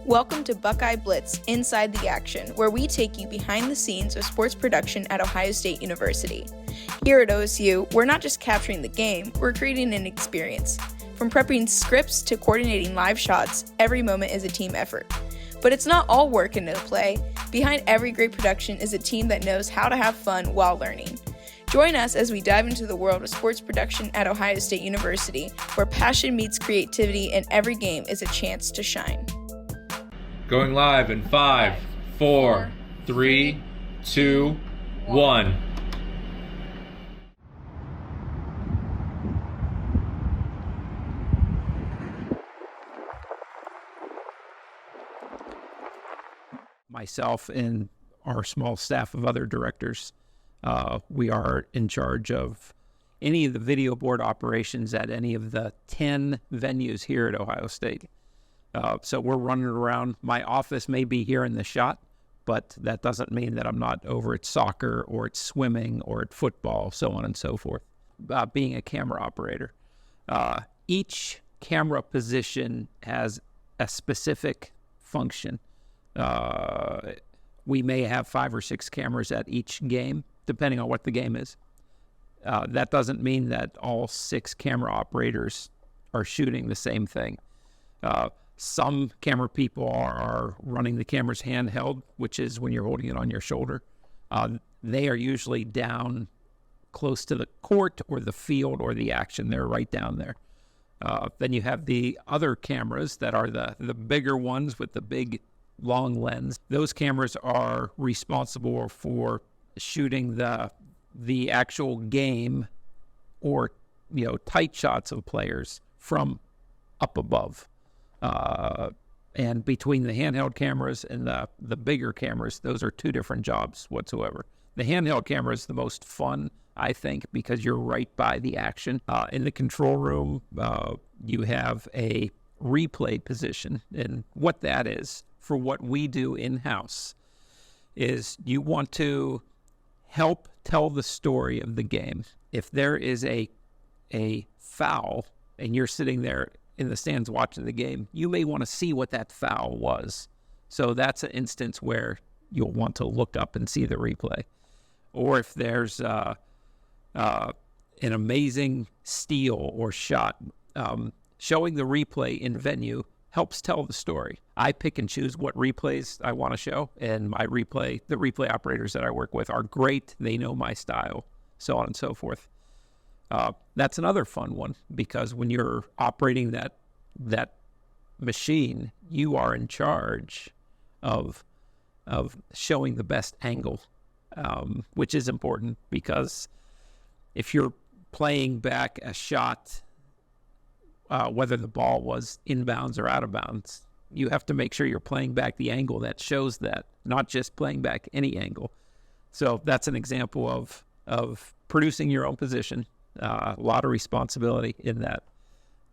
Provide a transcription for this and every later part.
Welcome to Buckeye Blitz, Inside the Action, where we take you behind the scenes of sports production at Ohio State University. Here at OSU, we're not just capturing the game, we're creating an experience. From prepping scripts to coordinating live shots, every moment is a team effort. But it's not all work and no play. Behind every great production is a team that knows how to have fun while learning. Join us as we dive into the world of sports production at Ohio State University, where passion meets creativity and every game is a chance to shine. Going live in 5, 4, 3, 2, 1. Myself and our small staff of other directors, we are in charge of any of the video board operations at any of the 10 venues here at Ohio State. So we're running around. My office may be here in the shot, but that doesn't mean that I'm not over at soccer or at swimming or at football, so on and so forth. Being a camera operator, each camera position has a specific function. We may have 5 or 6 cameras at each game, depending on what the game is. That doesn't mean that all 6 camera operators are shooting the same thing. Some camera people are running the cameras handheld, which is when you're holding it on your shoulder. They are usually down close to the court or the field or the action. They're right down there. Then you have the other cameras that are the bigger ones with the big long lens. Those cameras are responsible for shooting the actual game or tight shots of players from up above. And between the handheld cameras and the bigger cameras, those are 2 different jobs whatsoever. The handheld camera is the most fun, I think, because you're right by the action. In the control room, you have a replay position. And what that is, for what we do in-house, is you want to help tell the story of the game. If there is a foul and you're sitting there in the stands watching the game, you may want to see what that foul was. So that's an instance where you'll want to look up and see the replay. Or if there's an amazing steal or shot, showing the replay in venue helps tell the story. I pick and choose what replays I want to show, and the replay operators that I work with are great. They know my style, so on and so forth. That's another fun one, because when you're operating that machine, you are in charge of showing the best angle, which is important, because if you're playing back a shot, whether the ball was inbounds or out of bounds, you have to make sure you're playing back the angle that shows that, not just playing back any angle. So that's an example of producing your own position. A lot of responsibility in that.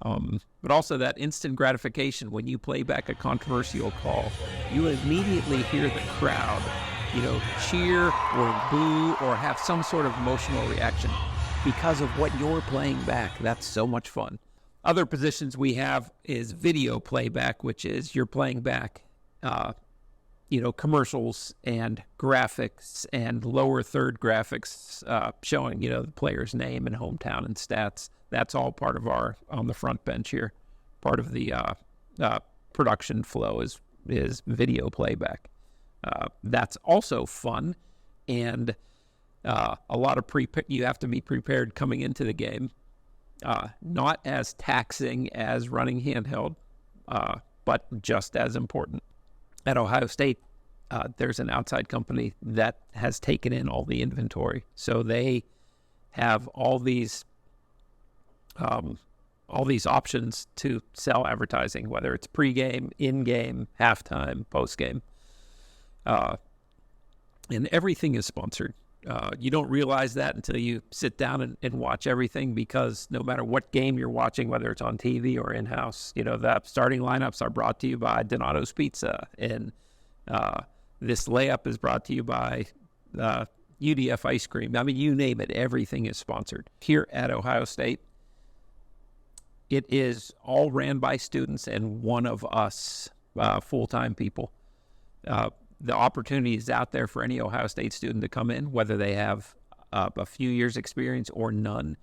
But also that instant gratification when you play back a controversial call, you immediately hear the crowd, cheer or boo or have some sort of emotional reaction because of what you're playing back. That's so much fun. Other positions we have is video playback, which is you're playing back, commercials and graphics and lower third graphics showing, the player's name and hometown and stats. That's all part of our on the front bench here. Part of the production flow is video playback. That's also fun, and a lot of you have to be prepared coming into the game. Not as taxing as running handheld, but just as important. At Ohio State, there's an outside company that has taken in all the inventory. So they have all these options to sell advertising, whether it's pregame, in-game, halftime, postgame. And everything is sponsored. You don't realize that until you sit down and watch everything, because no matter what game you're watching, whether it's on TV or in-house, the starting lineups are brought to you by Donato's Pizza, and this layup is brought to you by UDF Ice Cream. I mean, you name it, everything is sponsored. Here at Ohio State, it is all ran by students, and one of us full-time people. The opportunity is out there for any Ohio State student to come in, whether they have a few years experience or none.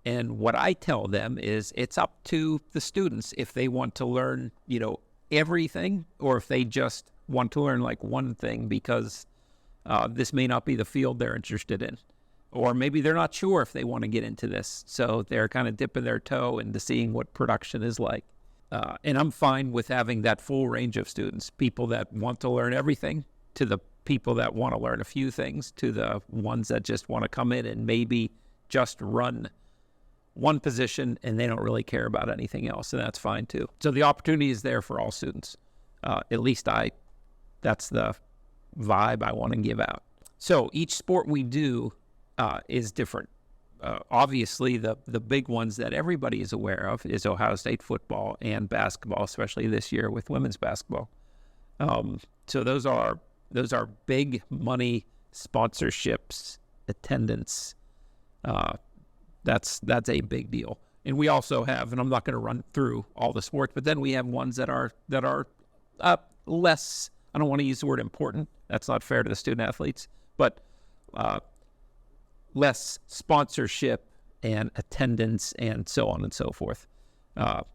And what I tell them is it's up to the students if they want to learn, everything, or if they just want to learn like one thing because this may not be the field they're interested in. Or maybe they're not sure if they want to get into this. So they're kind of dipping their toe into seeing what production is like. And I'm fine with having that full range of students, people that want to learn everything to the people that want to learn a few things to the ones that just want to come in and maybe just run one position and they don't really care about anything else. And that's fine too. So the opportunity is there for all students. At least that's the vibe I want to give out. So each sport we do is different. Obviously, the big ones that everybody is aware of is Ohio State football and basketball, especially this year with women's basketball. So those are big money sponsorships, attendance. That's a big deal. And we also have, and I'm not going to run through all the sports, but then we have ones that are less. I don't want to use the word important. That's not fair to the student athletes, but less sponsorship and attendance and so on and so forth.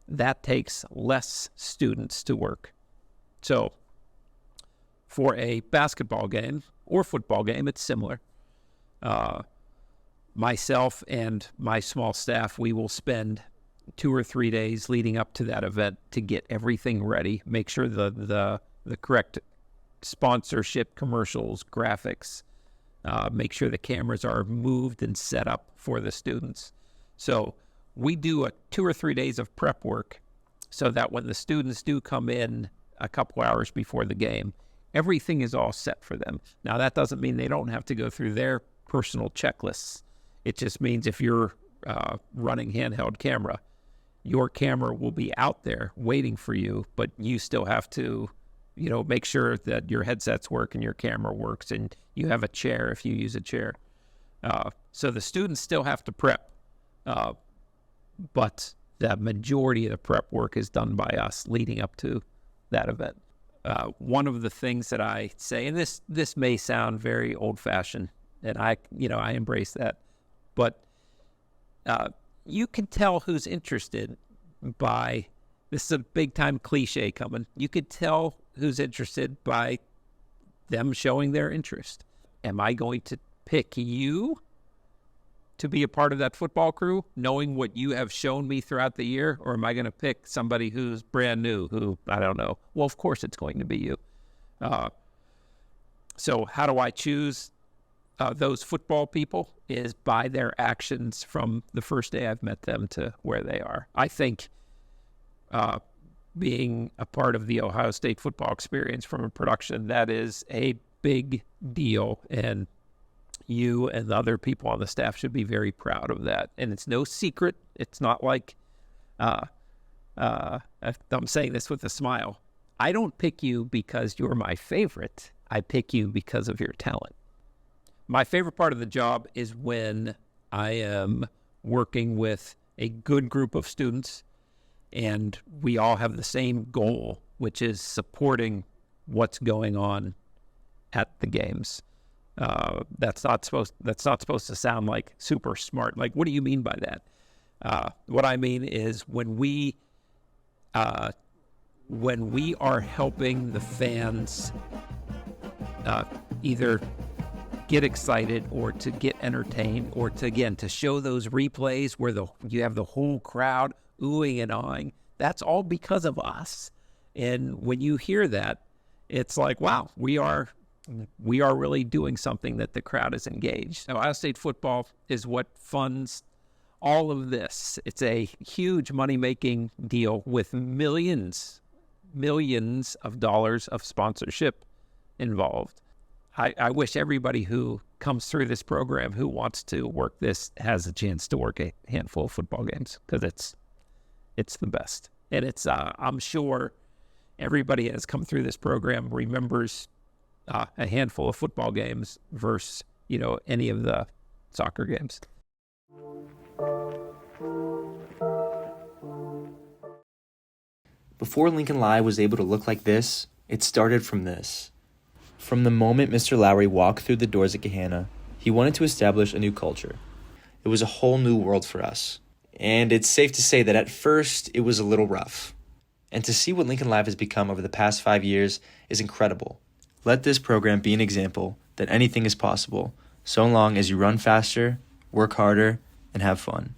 That takes less students to work. So for a basketball game or football game, it's similar. Myself and my small staff, we will spend 2 or 3 days leading up to that event to get everything ready, make sure the correct sponsorship, commercials, graphics, make sure the cameras are moved and set up for the students. So we do 2 or 3 days of prep work so that when the students do come in a couple hours before the game, everything is all set for them. Now, that doesn't mean they don't have to go through their personal checklists. It just means if you're running handheld camera, your camera will be out there waiting for you, but you still have to make sure that your headsets work and your camera works and you have a chair if you use a chair. So the students still have to prep, but the majority of the prep work is done by us leading up to that event. One of the things that I say, and this may sound very old-fashioned, and I embrace that, but you can tell who's interested by, this is a big-time cliche coming, you could tell who's interested by them showing their interest. Am I going to pick you to be a part of that football crew, knowing what you have shown me throughout the year? Or am I going to pick somebody who's brand new, who, I don't know? Well, of course it's going to be you. So how do I choose those football people? Is by their actions from the first day I've met them to where they are. I think being a part of the Ohio State football experience from a production, that is a big deal, and you and the other people on the staff should be very proud of that. And it's no secret. It's not like I'm saying this with a smile. I don't pick you because you're my favorite. I pick you because of your talent. My favorite part of the job is when I am working with a good group of students and we all have the same goal, which is supporting what's going on at the games. That's not supposed to sound like super smart. Like, what do you mean by that? What I mean is when we are helping the fans either get excited or to get entertained or to show those replays where you have the whole crowd oohing and awing, that's all because of us. And when you hear that, it's like, wow, we are really doing something that the crowd is engaged. Ohio State football is what funds all of this. It's a huge money-making deal with millions of dollars of sponsorship involved. I wish everybody who comes through this program who wants to work this has a chance to work a handful of football games, because it's the best. And it's I'm sure everybody has come through this program remembers a handful of football games versus any of the soccer games. Before Lincoln Live was able to look like this, it started from this. From the moment Mr. Lowry walked through the doors at Gahanna, he wanted to establish a new culture. It was a whole new world for us. And it's safe to say that at first, it was a little rough. And to see what Lincoln Live has become over the past 5 years is incredible. Let this program be an example that anything is possible, so long as you run faster, work harder, and have fun.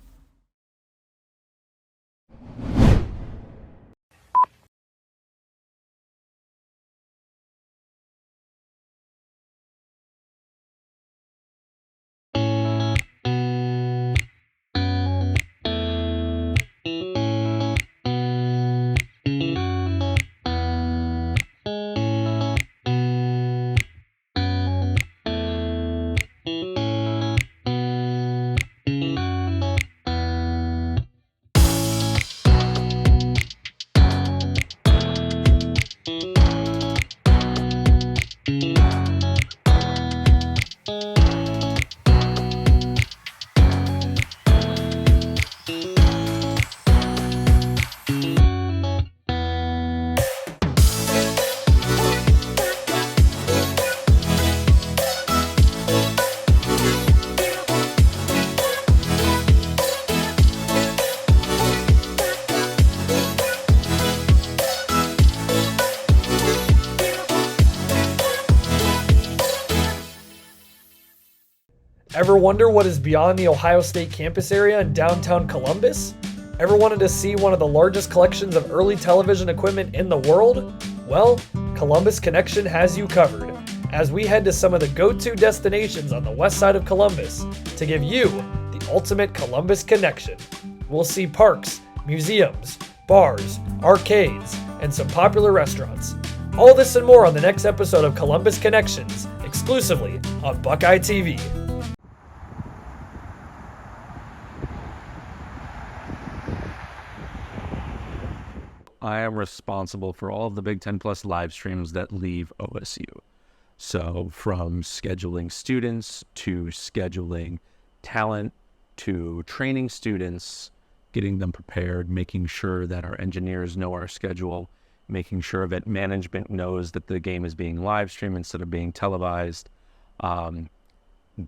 Ever wonder what is beyond the Ohio State campus area in downtown Columbus? Ever wanted to see one of the largest collections of early television equipment in the world? Well, Columbus Connection has you covered, as we head to some of the go-to destinations on the west side of Columbus to give you the ultimate Columbus connection. We'll see parks, museums, bars, arcades, and some popular restaurants. All this and more on the next episode of Columbus Connections, exclusively on Buckeye TV. I am responsible for all of the Big Ten Plus live streams that leave OSU. So from scheduling students to scheduling talent to training students, getting them prepared, making sure that our engineers know our schedule, making sure that management knows that the game is being live streamed instead of being televised.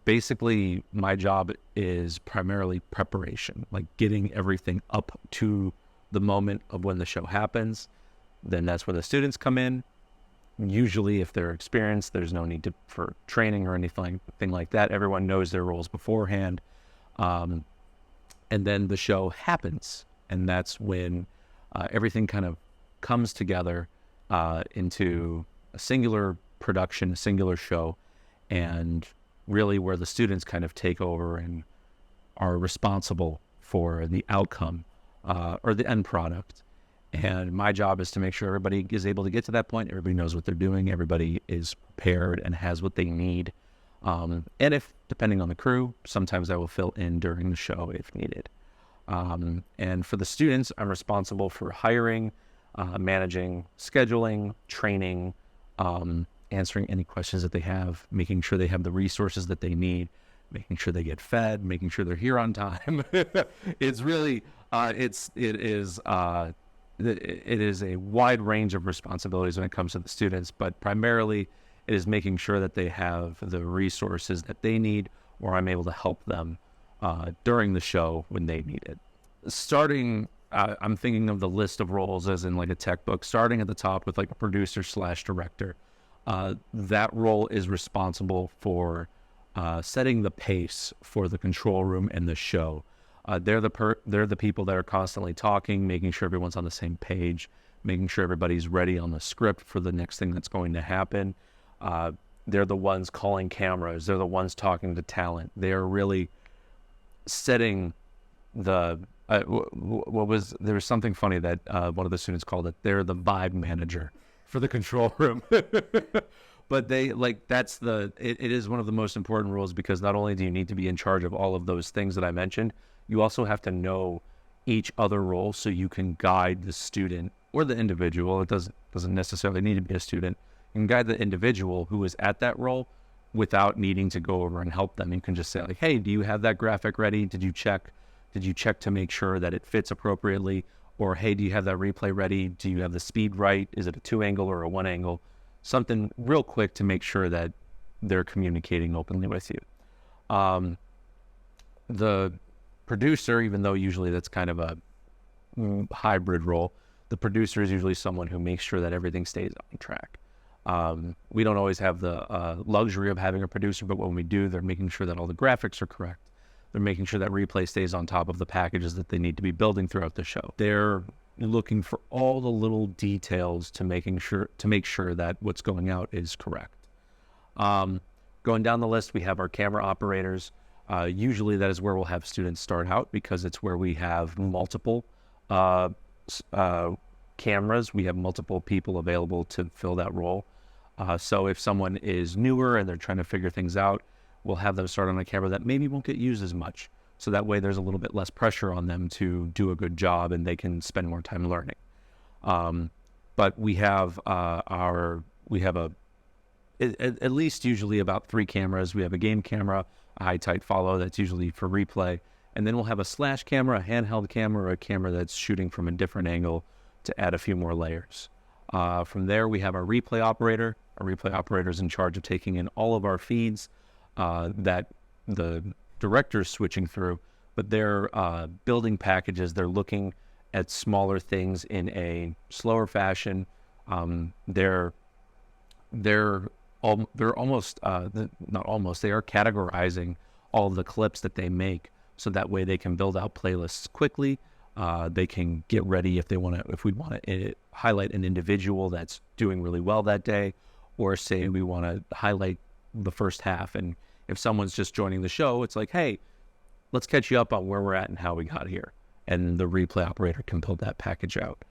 Basically, my job is primarily preparation, like getting everything up to the moment of when the show happens. Then that's when the students come in. Usually, if they're experienced, there's no need for training or anything like that. Everyone knows their roles beforehand. And then the show happens. And that's when everything kind of comes together into a singular production, a singular show, and really where the students kind of take over and are responsible for the outcome or the end product. And my job is to make sure everybody is able to get to that point. Everybody knows what they're doing. Everybody is prepared and has what they need. And if, depending on the crew, sometimes I will fill in during the show if needed. And for the students, I'm responsible for hiring, managing, scheduling, training, answering any questions that they have, making sure they have the resources that they need, making sure they get fed, making sure they're here on time. It's really, it is a wide range of responsibilities when it comes to the students, but primarily it is making sure that they have the resources that they need, or I'm able to help them during the show when they need it. Starting, I'm thinking of the list of roles as in like a tech book, starting at the top with like a producer / director. That role is responsible for setting the pace for the control room and the show. They're the people that are constantly talking, making sure everyone's on the same page, making sure everybody's ready on the script for the next thing that's going to happen. They're the ones calling cameras. They're the ones talking to talent. They are really setting the, there was something funny that one of the students called it. They're the vibe manager for the control room. But they it is one of the most important rules, because not only do you need to be in charge of all of those things that I mentioned, you also have to know each other role so you can guide the student or the individual. It doesn't necessarily need to be a student. You can guide the individual who is at that role without needing to go over and help them. You can just say like, hey, do you have that graphic ready? Did you check to make sure that it fits appropriately? or hey, do you have that replay ready? Do you have the speed right? Is it a 2-angle or a 1-angle? Something real quick to make sure that they're communicating openly with you. The producer, even though usually that's kind of a hybrid role, the producer is usually someone who makes sure that everything stays on track. We don't always have the luxury of having a producer, but when we do, they're making sure that all the graphics are correct. They're making sure that replay stays on top of the packages that they need to be building throughout the show. They're looking for all the little details to make sure that what's going out is correct. Going down the list, we have our camera operators. Usually that is where we'll have students start out because it's where we have multiple cameras. We have multiple people available to fill that role. So if someone is newer and they're trying to figure things out, we'll have them start on a camera that maybe won't get used as much. So that way there's a little bit less pressure on them to do a good job and they can spend more time learning. But we have at least usually about 3 cameras. We have a game camera, a high tight follow that's usually for replay. And then we'll have a slash camera, a handheld camera, or a camera that's shooting from a different angle to add a few more layers. From there, we have our replay operator. Our replay operator is in charge of taking in all of our feeds that the director's switching through, but they're building packages. They're looking at smaller things in a slower fashion. They're categorizing all of the clips that they make, so that way they can build out playlists quickly. They can get ready if we want to highlight an individual that's doing really well that day, or say we want to highlight the first half. And if someone's just joining the show, it's like, hey, let's catch you up on where we're at and how we got here. And the replay operator can build that package out.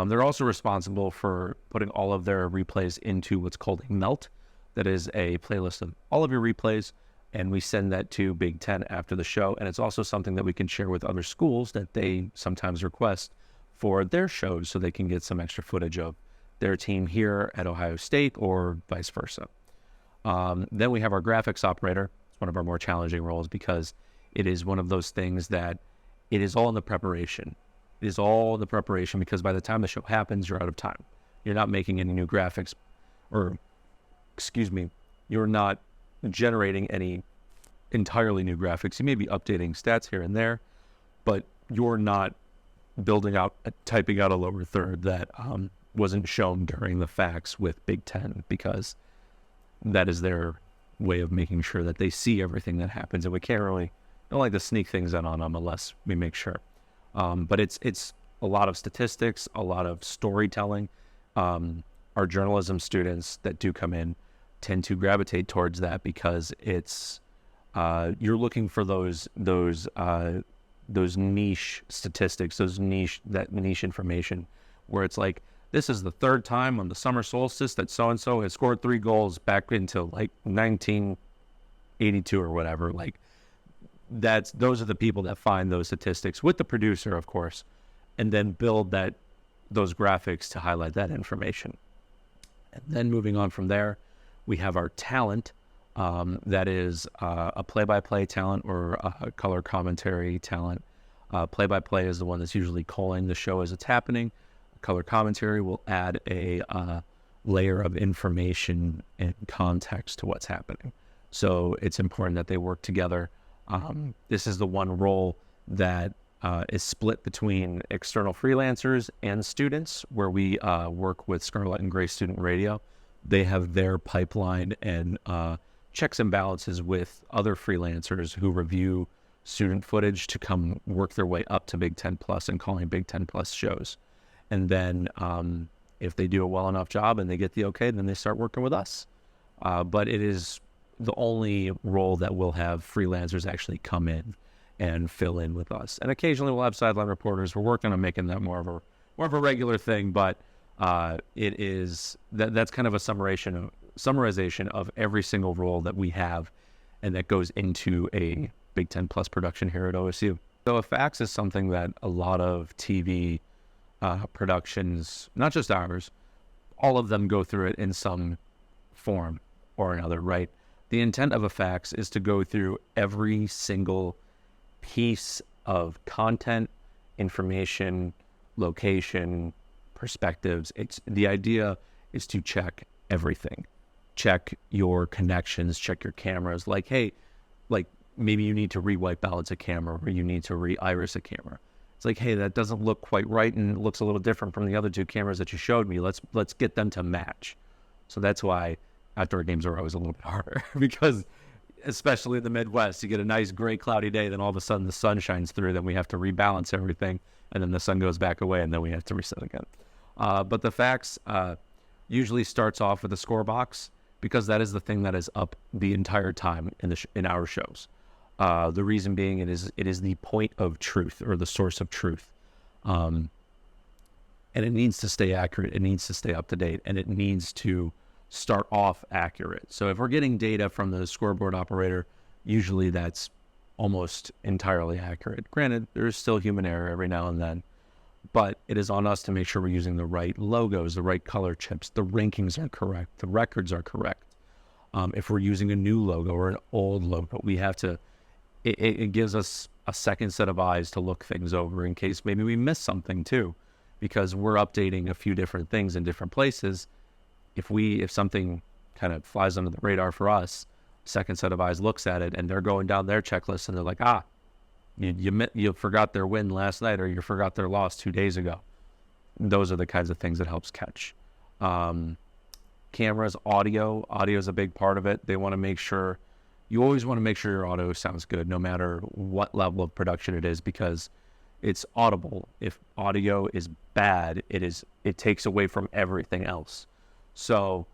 They're also responsible for putting all of their replays into what's called a melt. That is a playlist of all of your replays, and we send that to Big Ten after the show. And it's also something that we can share with other schools that they sometimes request for their shows, so they can get some extra footage of their team here at Ohio State or vice versa. Then we have our graphics operator. It's one of our more challenging roles because it is one of those things that it is all in the preparation. It is all the preparation because by the time the show happens, you're out of time. You're not making any new graphics, you're not generating any entirely new graphics. You may be updating stats here and there, but you're not typing out a lower third that wasn't shown during the facts with Big Ten, because that is their way of making sure that they see everything that happens, and we don't like to sneak things in on them unless we make sure. But it's a lot of statistics, a lot of storytelling. Our journalism students that do come in tend to gravitate towards that because it's you're looking for those niche statistics, that niche information, where it's like, this is the 3rd time on the summer solstice that so-and-so has scored 3 goals back into like 1982 or whatever. Like, those are the people that find those statistics with the producer, of course, and then build those graphics to highlight that information. And then moving on from there, we have our talent. That is a play-by-play talent or a color commentary talent. Play-by-play is the one that's usually calling the show as it's happening. Color commentary will add a layer of information and context to what's happening. So it's important that they work together. This is the one role that is split between external freelancers and students, where we work with Scarlet and Gray Student Radio. They have their pipeline and checks and balances with other freelancers who review student footage to come work their way up to Big Ten Plus and calling Big Ten Plus shows. And then if they do a well enough job and they get the okay, then they start working with us. But it is the only role that will have freelancers actually come in and fill in with us. And occasionally we'll have sideline reporters. We're working on making that more of a regular thing, but it is that's kind of a summarization of every single role that we have and that goes into a Big Ten Plus production here at OSU. So a fax is something that a lot of TV productions, not just ours, all of them go through it in some form or another, right? The intent of a fax is to go through every single piece of content, information, location, perspectives. It's the idea is to check everything. Check your connections, check your cameras. Like, hey, like maybe you need to re-white balance a camera or you need to re-iris a camera. It's like, hey, that doesn't look quite right and it looks a little different from the other two cameras that you showed me. Let's get them to match. So that's why outdoor games are always a little bit harder because especially in the Midwest, you get a nice gray cloudy day, then all of a sudden the sun shines through, then we have to rebalance everything, and then the sun goes back away, and then we have to reset again. But the facts usually starts off with a score box because that is the thing that is up the entire time in our shows. The reason being it is the point of truth or the source of truth. And it needs to stay accurate, it needs to stay up to date, and it needs to start off accurate. So if we're getting data from the scoreboard operator, usually that's almost entirely accurate. Granted, there's still human error every now and then, but it is on us to make sure we're using the right logos, the right color chips, the rankings are correct, the records are correct. If we're using a new logo or an old logo, we have to, it gives us a second set of eyes to look things over in case maybe we miss something too, because we're updating a few different things in different places. If something kind of flies under the radar for us, second set of eyes looks at it and they're going down their checklist and they're like, you forgot their win last night or you forgot their loss 2 days ago. Those are the kinds of things that helps catch. Cameras, audio is a big part of it. You always want to make sure your audio sounds good no matter what level of production it is, because it's audible. If audio is bad, it takes away from everything else. So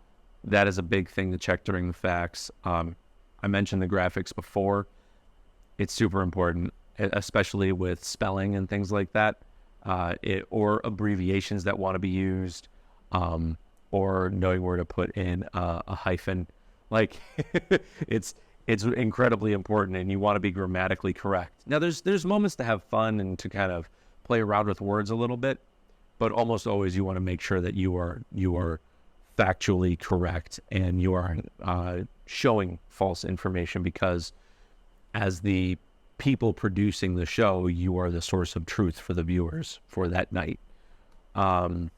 that is a big thing to check during the facts. I mentioned the graphics before. It's super important, especially with spelling and things like that, or abbreviations that want to be used, or knowing where to put in a hyphen. Like it's incredibly important, and you want to be grammatically correct. Now, there's moments to have fun and to kind of play around with words a little bit, but almost always you want to make sure that you are factually correct and you aren't showing false information, because as the people producing the show, you are the source of truth for the viewers for that night. And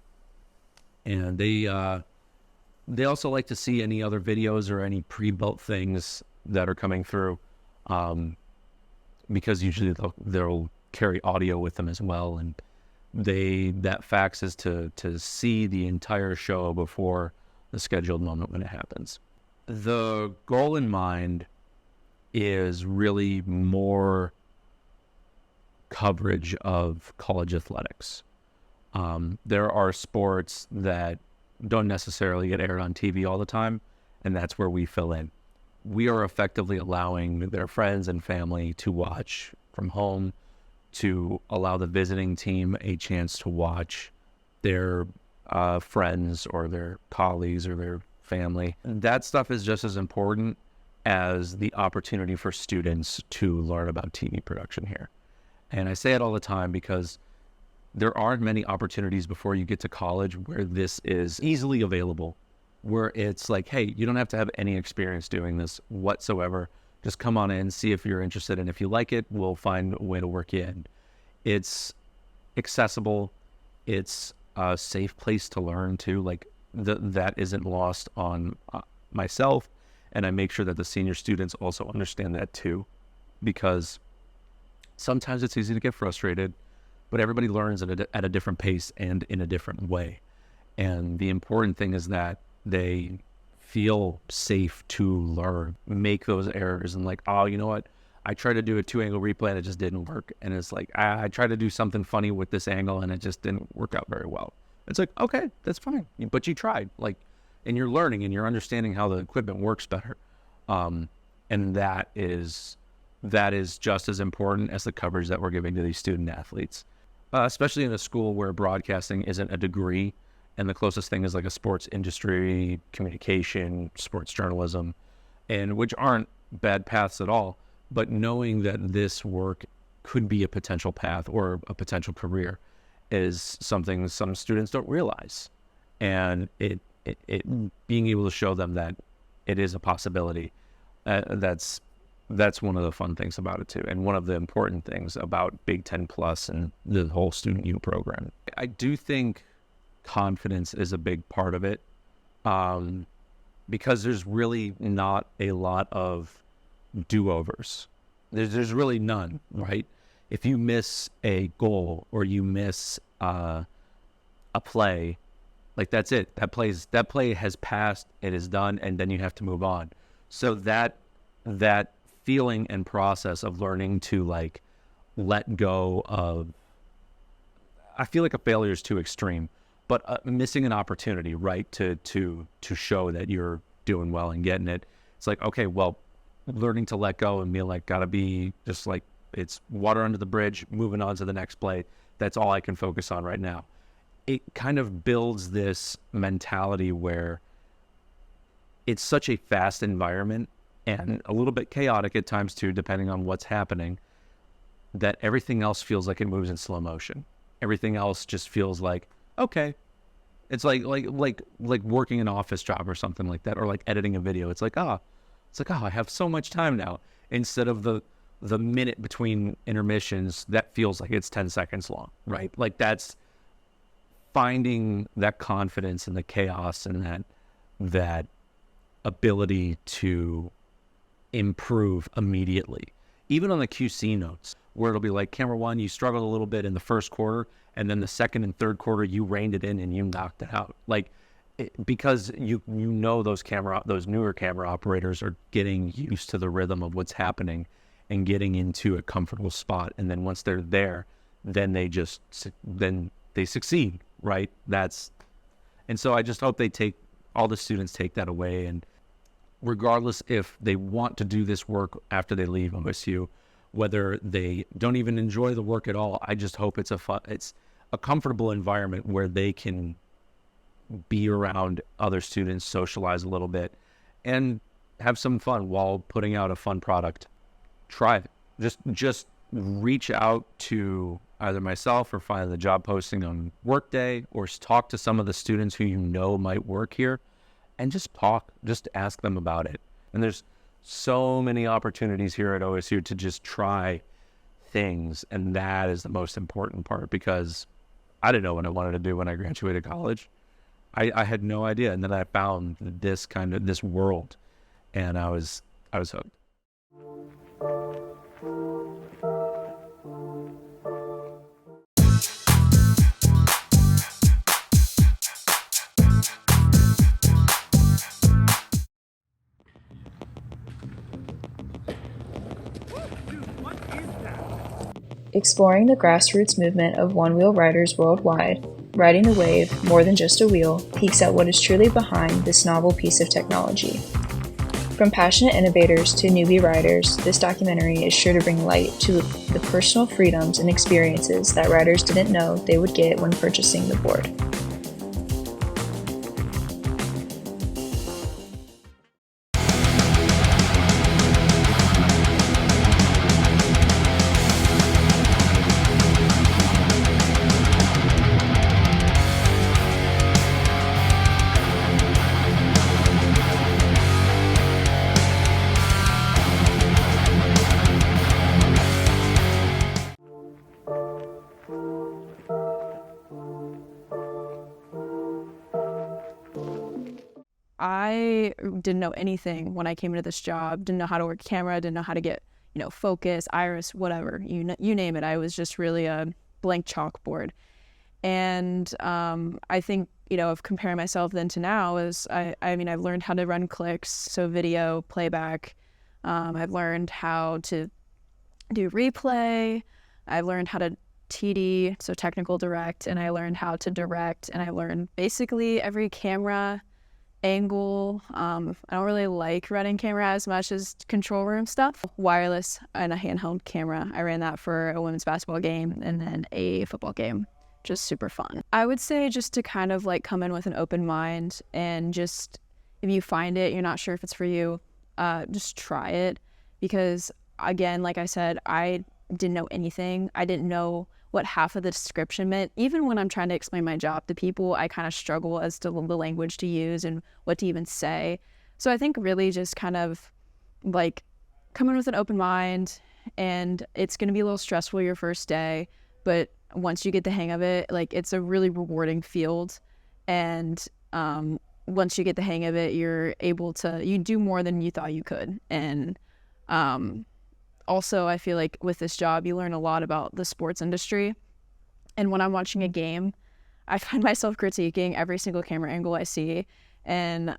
they also like to see any other videos or any pre-built things that are coming through, because usually they'll carry audio with them as well, and that fax is to see the entire show before the scheduled moment when it happens. The goal in mind is really more coverage of college athletics. There are sports that don't necessarily get aired on TV all the time, and that's where we fill in. We are effectively allowing their friends and family to watch from home, to allow the visiting team a chance to watch their friends or their colleagues or their family. And that stuff is just as important as the opportunity for students to learn about TV production here. And I say it all the time because there aren't many opportunities before you get to college where this is easily available, where it's like, hey, you don't have to have any experience doing this whatsoever. Just come on in, see if you're interested, and if you like it, we'll find a way to work you in. It's accessible. It's a safe place to learn too. Like that isn't lost on myself, and I make sure that the senior students also understand that too, because sometimes it's easy to get frustrated, but everybody learns at a different pace and in a different way. And the important thing is that they feel safe to learn, make those errors, and like, oh, you know what? I tried to do a 2-angle replay and it just didn't work. And it's like, I tried to do something funny with this angle and it just didn't work out very well. It's like, okay, that's fine. But you tried, like, and you're learning and you're understanding how the equipment works better. And that is just as important as the coverage that we're giving to these student athletes, especially in a school where broadcasting isn't a degree. And the closest thing is like a sports industry, communication, sports journalism, and which aren't bad paths at all. But knowing that this work could be a potential path or a potential career is something some students don't realize. And it being able to show them that it is a possibility, that's that's one of the fun things about it too, and one of the important things about Big Ten Plus and the whole Student U program. I do think confidence is a big part of it, because there's really not a lot of do-overs. There's really none, right? If you miss a goal or you miss a play, like that's it. That play has passed, it is done, and then you have to move on. So that feeling and process of learning to like let go of, I feel like a failure is too extreme, but missing an opportunity, right, to show that you're doing well and getting it. It's like, okay, well, learning to let go and be like, gotta be just like, it's water under the bridge, moving on to the next play. That's all I can focus on right now. It kind of builds this mentality where it's such a fast environment and a little bit chaotic at times too, depending on what's happening, that everything else feels like it moves in slow motion. Everything else just feels like, okay. It's like working an office job or something like that, or like editing a video. It's like, oh, I have so much time now. Instead of the minute between intermissions, that feels like it's 10 seconds long, right? Like that's finding that confidence in the chaos and that ability to improve immediately. Even on the QC notes, where it'll be like, camera one, you struggled a little bit in the first quarter, and then the second and third quarter, you reined it in and you knocked it out. Like, because you know those newer camera operators are getting used to the rhythm of what's happening and getting into a comfortable spot. And then once they're there, then they succeed, right? And so I just hope all the students take that away. And regardless if they want to do this work after they leave OSU, whether they don't even enjoy the work at all, I just hope it's a comfortable environment where they can be around other students, socialize a little bit, and have some fun while putting out a fun product. Try it. Just reach out to either myself or find the job posting on Workday, or talk to some of the students who you know might work here, and just ask them about it. And there's so many opportunities here at OSU to just try things, and that is the most important part, because I didn't know what I wanted to do when I graduated college. I had no idea, and then I found this world, and I was hooked. Exploring the grassroots movement of one-wheel riders worldwide, Riding the Wave, More Than Just a Wheel, peeks at what is truly behind this novel piece of technology. From passionate innovators to newbie riders, this documentary is sure to bring light to the personal freedoms and experiences that riders didn't know they would get when purchasing the board. I didn't know anything when I came into this job, didn't know how to work camera, didn't know how to get, focus, iris, whatever, you name it. I was just really a blank chalkboard. And I think, of comparing myself then to now is, I've learned how to run clicks, so video, playback. I've learned how to do replay. I've learned how to TD, so technical direct, and I learned how to direct, and I learned basically every camera angle. I don't really like running camera as much as control room stuff. Wireless and a handheld camera. I ran that for a women's basketball game and then a football game. Just super fun. I would say just to kind of like come in with an open mind, and just if you find it, you're not sure if it's for you, just try it. Because again, like I said, I didn't know anything. I didn't know what half of the description meant. Even when I'm trying to explain my job to people, I kind of struggle as to the language to use and what to even say. So I think really just kind of like come in with an open mind, and it's going to be a little stressful your first day, but once you get the hang of it, like, it's a really rewarding field. And once you get the hang of it, you do more than you thought you could. And also, I feel like with this job, you learn a lot about the sports industry. And when I'm watching a game, I find myself critiquing every single camera angle I see. And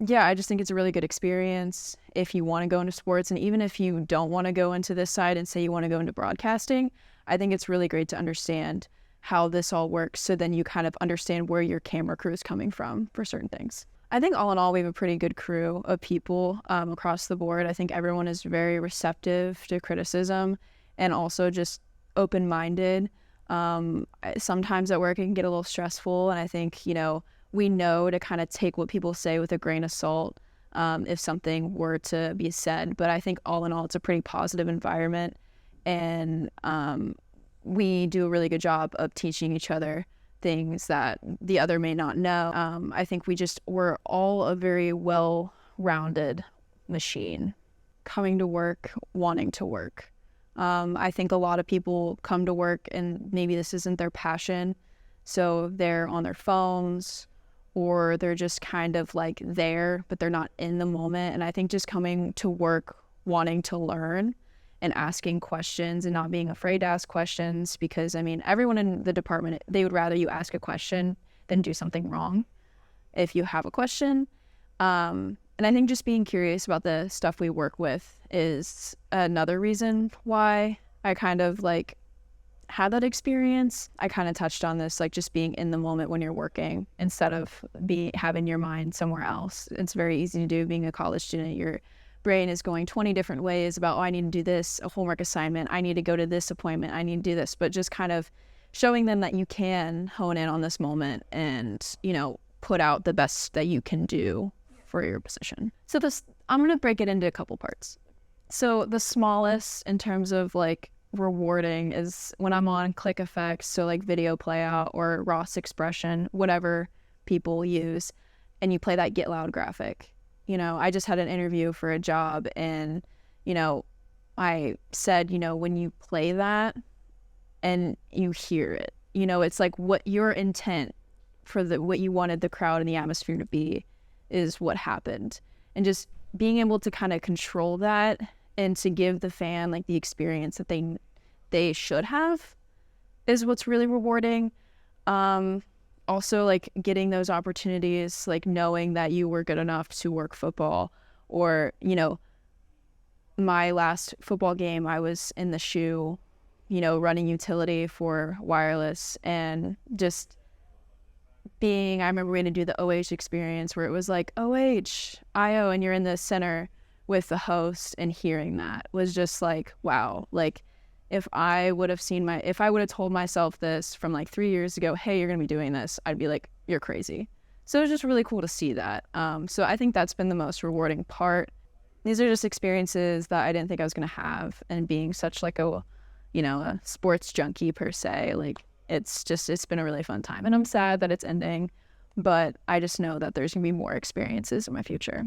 yeah, I just think it's a really good experience if you want to go into sports. And even if you don't want to go into this side and say you want to go into broadcasting, I think it's really great to understand how this all works, so then you kind of understand where your camera crew is coming from for certain things. I think all in all, we have a pretty good crew of people across the board. I think everyone is very receptive to criticism and also just open-minded. Sometimes at work it can get a little stressful, and I think, we know to kind of take what people say with a grain of salt if something were to be said. But I think all in all, it's a pretty positive environment, and we do a really good job of teaching each other things that the other may not know. I think we're all a very well-rounded machine, coming to work, wanting to work. I think a lot of people come to work and maybe this isn't their passion, so they're on their phones, or they're just kind of like there, but they're not in the moment. And I think just coming to work, wanting to learn and asking questions and not being afraid to ask questions, because everyone in the department, they would rather you ask a question than do something wrong if you have a question. And I think just being curious about the stuff we work with is another reason why I kind of had that experience. I kind of touched on this, just being in the moment when you're working instead of having your mind somewhere else. It's very easy to do being a college student. Your brain is going 20 different ways about, I need to do this, a homework assignment, I need to go to this appointment, I need to do this, but just kind of showing them that you can hone in on this moment and, put out the best that you can do for your position. So I'm going to break it into a couple parts. So the smallest in terms of rewarding is when I'm on click effects, so video playout or Ross expression, whatever people use, and you play that get loud graphic. I just had an interview for a job, and I said, when you play that and you hear it, it's what your intent for what you wanted the crowd and the atmosphere to be is what happened. And just being able to kind of control that and to give the fan the experience that they should have is what's really rewarding. Also getting those opportunities, knowing that you were good enough to work football, or my last football game, I was in the shoe, running utility for wireless, and just I remember we had to do the OH experience where it was OH, IO, and you're in the center with the host, and hearing that was just wow. If I would have told myself this from 3 years ago, hey, you're going to be doing this, I'd be you're crazy. So it was just really cool to see that. So I think that's been the most rewarding part. These are just experiences that I didn't think I was going to have, and being such a sports junkie per se, it's been a really fun time, and I'm sad that it's ending, but I just know that there's going to be more experiences in my future.